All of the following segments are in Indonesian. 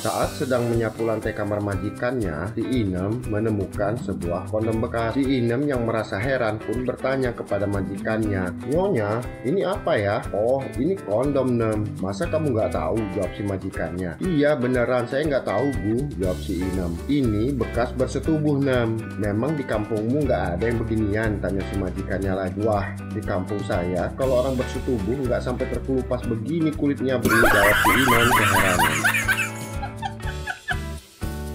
Saat sedang menyapu lantai kamar majikannya, si Inem menemukan sebuah kondom bekas. Si Inem yang merasa heran pun bertanya kepada majikannya, "Nyonya, ini apa ya?" "Oh, ini kondom, Nem. Masa kamu nggak tahu?" jawab si majikannya. "Iya, beneran saya nggak tahu, Bu," jawab si Inem. "Ini bekas bersetubuh, Nem. Memang di kampungmu nggak ada yang beginian?" tanya si majikannya lagi. "Wah, di kampung saya kalau orang bersetubuh nggak sampai terkelupas begini kulitnya, Bu," jawab si Inem keheranan.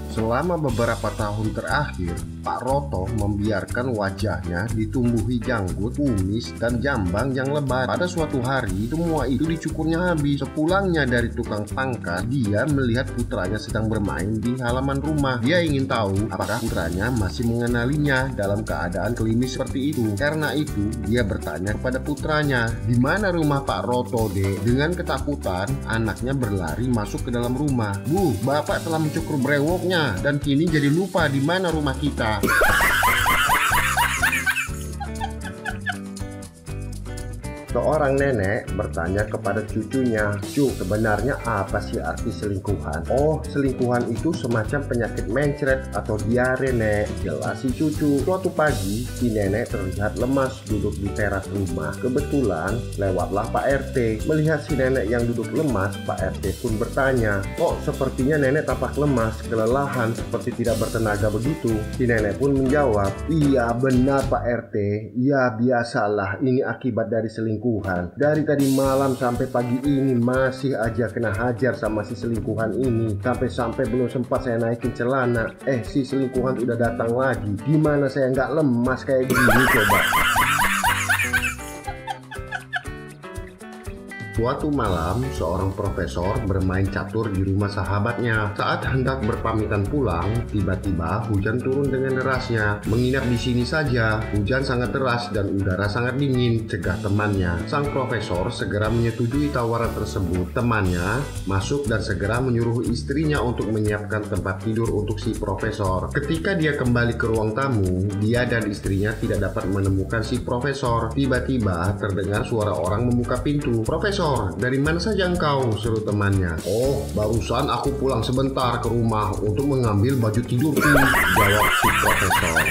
Selama beberapa tahun terakhir, Pak Roto membiarkan wajahnya ditumbuhi janggut, kumis, dan jambang yang lebat. Pada suatu hari, semua itu dicukurnya habis. Sepulangnya dari tukang pangkat, dia melihat putranya sedang bermain di halaman rumah. Dia ingin tahu apakah putranya masih mengenalinya dalam keadaan klinis seperti itu. Karena itu, dia bertanya kepada putranya, "Di mana rumah Pak Roto, Dek?" Dengan ketakutan, anaknya berlari masuk ke dalam rumah. "Bu, Bapak telah mencukur brewoknya dan kini jadi lupa di mana rumah kita." Seorang nenek bertanya kepada cucunya, "Cu, sebenarnya apa sih arti selingkuhan?" "Oh, selingkuhan itu semacam penyakit mencret atau diare, Nek," jelas si cucu. Suatu pagi, si nenek terlihat lemas duduk di teras rumah. Kebetulan, lewatlah Pak RT. Melihat si nenek yang duduk lemas, Pak RT pun bertanya, "Kok sepertinya nenek tampak lemas, kelelahan, seperti tidak bertenaga begitu?" Si nenek pun menjawab, "Iya benar Pak RT, ya biasalah, ini akibat dari selingkuhan. Dari tadi malam sampai pagi ini masih aja kena hajar sama si selingkuhan ini. Sampai-sampai belum sempat saya naikin celana, si selingkuhan udah datang lagi. Gimana saya nggak lemas kayak gini coba?" Suatu malam, seorang profesor bermain catur di rumah sahabatnya. Saat hendak berpamitan pulang, tiba-tiba hujan turun dengan derasnya. "Menginap di sini saja, hujan sangat deras dan udara sangat dingin," cegah temannya. Sang profesor segera menyetujui tawaran tersebut. Temannya masuk dan segera menyuruh istrinya untuk menyiapkan tempat tidur untuk si profesor. Ketika dia kembali ke ruang tamu, dia dan istrinya tidak dapat menemukan si profesor. Tiba-tiba terdengar suara orang membuka pintu. "Profesor, dari mana saja engkau?" seru temannya. "Oh, barusan aku pulang sebentar ke rumah untuk mengambil baju tidurku," jawab si profesor.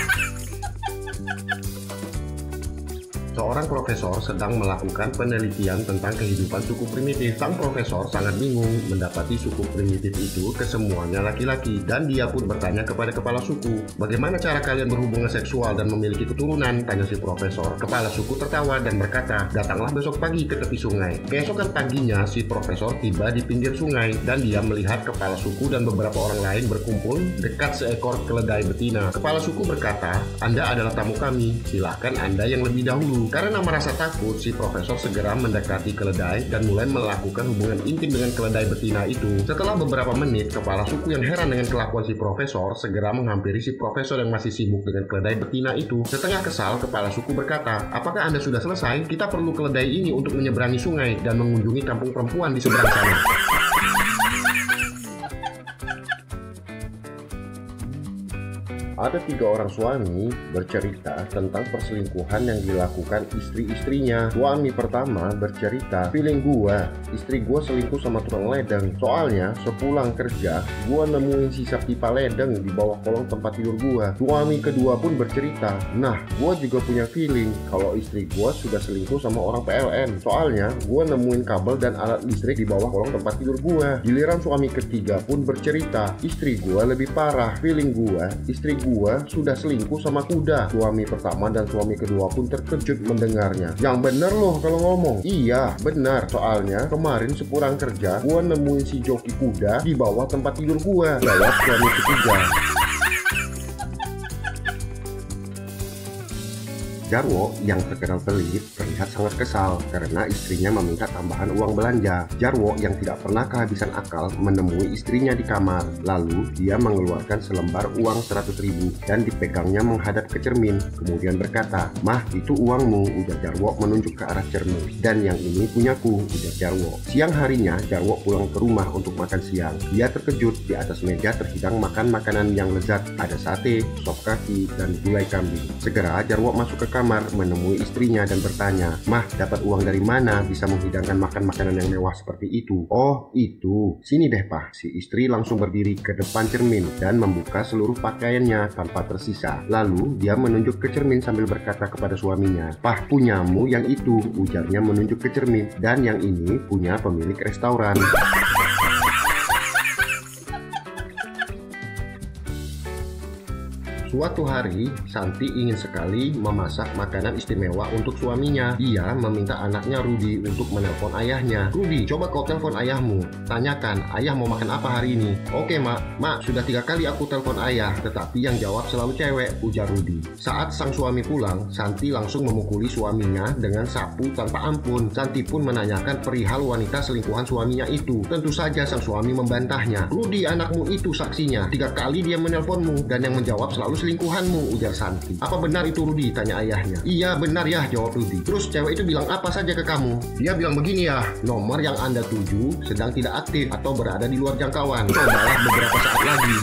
Seorang profesor sedang melakukan penelitian tentang kehidupan suku primitif. Sang profesor sangat bingung mendapati suku primitif itu kesemuanya laki-laki, dan dia pun bertanya kepada kepala suku, "Bagaimana cara kalian berhubungan seksual dan memiliki keturunan?" tanya si profesor. Kepala suku tertawa dan berkata, "Datanglah besok pagi ke tepi sungai." Keesokan paginya, si profesor tiba di pinggir sungai dan dia melihat kepala suku dan beberapa orang lain berkumpul dekat seekor keledai betina. Kepala suku berkata, "Anda adalah tamu kami, silahkan Anda yang lebih dahulu." Karena merasa takut, si profesor segera mendekati keledai dan mulai melakukan hubungan intim dengan keledai betina itu. Setelah beberapa menit, kepala suku yang heran dengan kelakuan si profesor segera menghampiri si profesor yang masih sibuk dengan keledai betina itu. Setengah kesal, kepala suku berkata, "Apakah Anda sudah selesai? Kita perlu keledai ini untuk menyeberangi sungai dan mengunjungi kampung perempuan di seberang sana." Ada 3 orang suami bercerita tentang perselingkuhan yang dilakukan istri-istrinya. Suami pertama bercerita, "Feeling gua, istri gua selingkuh sama tukang ledeng. Soalnya sepulang kerja, gua nemuin sisa pipa ledeng di bawah kolong tempat tidur gua." Suami kedua pun bercerita, "Nah, gua juga punya feeling kalau istri gua sudah selingkuh sama orang PLN. Soalnya gua nemuin kabel dan alat listrik di bawah kolong tempat tidur gua." Giliran suami ketiga pun bercerita, "Istri gua lebih parah. Feeling gua, istri gua sudah selingkuh sama kuda." Suami pertama dan suami kedua pun terkejut mendengarnya. "Yang bener loh kalau ngomong." "Iya, benar. Soalnya kemarin sepulang kerja, gua nemuin si joki kuda di bawah tempat tidur gua," jawab suami ketiga. Jarwo yang terkenal pelit terlihat sangat kesal karena istrinya meminta tambahan uang belanja. Jarwo yang tidak pernah kehabisan akal menemui istrinya di kamar. Lalu dia mengeluarkan selembar uang 100.000 dan dipegangnya menghadap ke cermin. Kemudian berkata, "Mah, itu uangmu," ujar Jarwo menunjuk ke arah cermin. "Dan yang ini punyaku," ujar Jarwo. Siang harinya Jarwo pulang ke rumah untuk makan siang. Dia terkejut di atas meja terhidang makan makanan yang lezat. Ada sate, sop kaki, dan gulai kambing. Segera Jarwo masuk ke kamar menemui istrinya dan bertanya, "Mah, dapat uang dari mana bisa menghidangkan makan makanan yang mewah seperti itu?" "Oh, itu. Sini deh, Pak." Si istri langsung berdiri ke depan cermin dan membuka seluruh pakaiannya tanpa tersisa. Lalu dia menunjuk ke cermin sambil berkata kepada suaminya, "Pah, punyamu yang itu," ujarnya menunjuk ke cermin, "dan yang ini punya pemilik restoran." Suatu hari, Santi ingin sekali memasak makanan istimewa untuk suaminya. Dia meminta anaknya Rudi untuk menelpon ayahnya. "Rudi, coba kau telepon ayahmu. Tanyakan, ayah mau makan apa hari ini?" "Oke, Mak. Mak, sudah 3 kali aku telepon ayah, tetapi yang jawab selalu cewek," ujar Rudi. Saat sang suami pulang, Santi langsung memukuli suaminya dengan sapu tanpa ampun. Santi pun menanyakan perihal wanita selingkuhan suaminya itu. Tentu saja sang suami membantahnya. "Rudi, anakmu itu saksinya. 3 kali dia menelponmu dan yang menjawab selalu selingkuhanmu," ujar Santi. "Apa benar itu, Rudi?" tanya ayahnya. "Iya, benar ya," jawab Rudi. "Terus cewek itu bilang apa saja ke kamu?" "Dia bilang begini ya, nomor yang Anda tuju sedang tidak aktif atau berada di luar jangkauan. Cobalah beberapa saat lagi."